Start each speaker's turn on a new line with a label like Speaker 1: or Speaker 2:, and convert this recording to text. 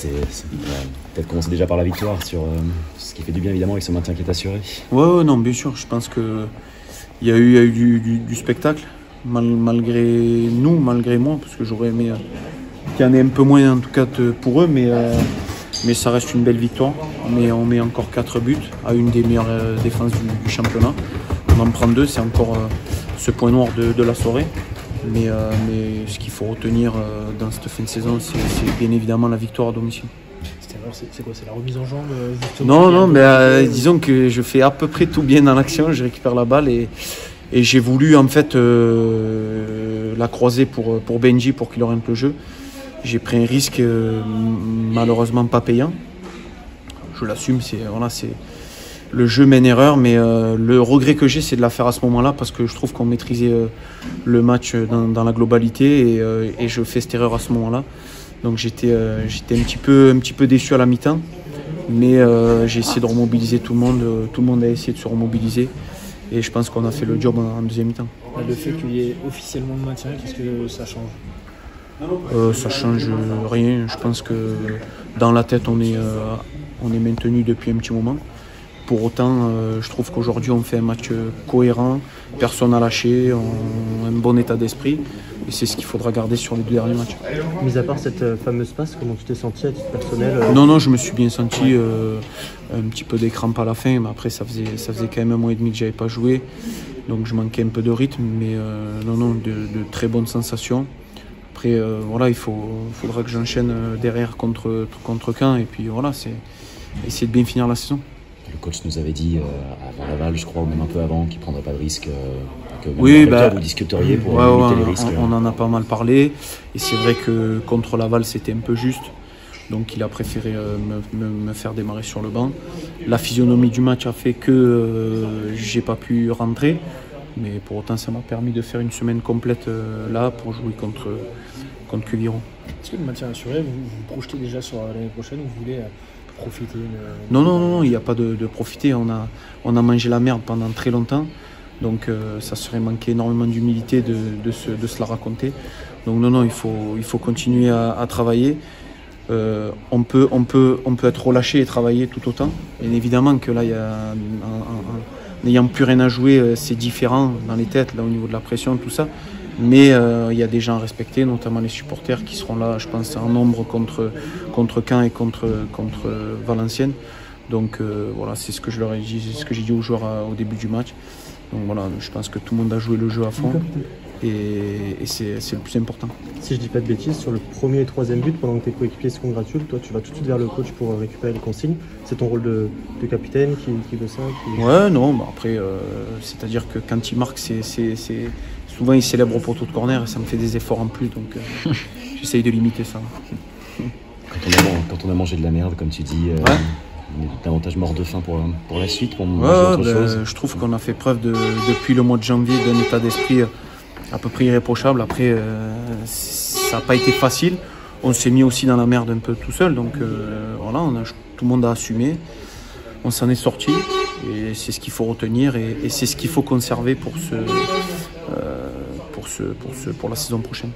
Speaker 1: peut-être commencer déjà par la victoire, sur ce qui fait du bien évidemment avec ce maintien qui est assuré.
Speaker 2: Ouais, non, bien sûr. Je pense qu'il y a eu du spectacle, malgré nous, malgré moi, parce que j'aurais aimé qu'il y en ait un peu moins en tout cas pour eux, mais ça reste une belle victoire. On met encore 4 buts à une des meilleures défenses du championnat. On en prend 2, c'est encore ce point noir de la soirée. Mais ce qu'il faut retenir dans cette fin de saison, c'est bien évidemment la victoire à domicile.
Speaker 3: C'est quoi? C'est la remise en jambe justement?
Speaker 2: Non, mais disons que je fais à peu près tout bien dans l'action. Je récupère la balle et j'ai voulu en fait la croiser pour Benji pour qu'il oriente le jeu. J'ai pris un risque malheureusement pas payant. Je l'assume, le jeu mène erreur, mais le regret que j'ai, c'est de la faire à ce moment-là parce que je trouve qu'on maîtrisait le match dans la globalité et je fais cette erreur à ce moment-là. Donc j'étais un petit peu déçu à la mi-temps, mais j'ai essayé de remobiliser tout le monde. Tout le monde a essayé de se remobiliser et je pense qu'on a fait le job en deuxième mi-temps.
Speaker 3: Le fait qu'il y ait officiellement le maintien, qu'est-ce que ça change?
Speaker 2: Ça change rien. Je pense que dans la tête, on est maintenu depuis un petit moment. Pour autant, je trouve qu'aujourd'hui, on fait un match cohérent, personne n'a lâché, on a un bon état d'esprit. Et c'est ce qu'il faudra garder sur les 2 derniers matchs.
Speaker 4: Mis à part cette fameuse passe, comment tu t'es senti à titre personnel?
Speaker 2: Non, je me suis bien senti, un petit peu des crampes à la fin, mais après ça faisait quand même 1 mois et demi que je n'avais pas joué. Donc je manquais un peu de rythme, mais de très bonnes sensations. Après, voilà, il faudra que j'enchaîne derrière contre Caen. Et puis voilà, c'est essayer de bien finir la saison.
Speaker 1: Le coach nous avait dit avant Laval, je crois, ou même un peu avant, qu'il ne prendrait pas de risque. Que
Speaker 2: oui,
Speaker 1: vous discuteriez pour limiter les risques.
Speaker 2: On en a pas mal parlé. Et c'est vrai que contre Laval, c'était un peu juste. Donc il a préféré me faire démarrer sur le banc. La physionomie du match a fait que j'ai pas pu rentrer. Mais pour autant, ça m'a permis de faire une semaine complète là pour jouer contre Queviron.
Speaker 3: Est-ce que le maintien assuré, vous projetez déjà sur l'année prochaine ou vous voulez profiter
Speaker 2: Non, il n'y a pas de profiter. On a mangé la merde pendant très longtemps. Donc ça serait manquer énormément d'humilité de se la raconter. Donc non, il faut continuer à travailler. On peut être relâché et travailler tout autant. Et évidemment que là, n'ayant plus rien à jouer, c'est différent dans les têtes, là, au niveau de la pression, tout ça. Mais il y a des gens à respecter, notamment les supporters qui seront là, je pense, en nombre contre Caen et contre Valenciennes. Donc voilà, c'est ce que je leur ai dit, c'est ce que j'ai dit aux joueurs au début du match. Donc voilà, je pense que tout le monde a joué le jeu à fond et c'est le plus important.
Speaker 4: Si je dis pas de bêtises, sur le premier et troisième but, pendant que tes coéquipiers se congratulent, toi tu vas tout de suite vers le coach pour récupérer les consignes. C'est ton rôle de capitaine qui veut ça
Speaker 2: Ouais, non, après, c'est-à-dire que quand il marque, souvent il célèbre au poteau de corner et ça me fait des efforts en plus, donc j'essaye de limiter ça.
Speaker 1: Quand on a mangé de la merde, comme tu dis, on est davantage mort de faim pour la suite, pour manger autre chose.
Speaker 2: Je trouve qu'on a fait preuve depuis le mois de janvier d'un état d'esprit à peu près irréprochable. Après, ça n'a pas été facile. On s'est mis aussi dans la merde un peu tout seul, donc voilà, tout le monde a assumé. On s'en est sorti et c'est ce qu'il faut retenir et c'est ce qu'il faut conserver pour la saison prochaine.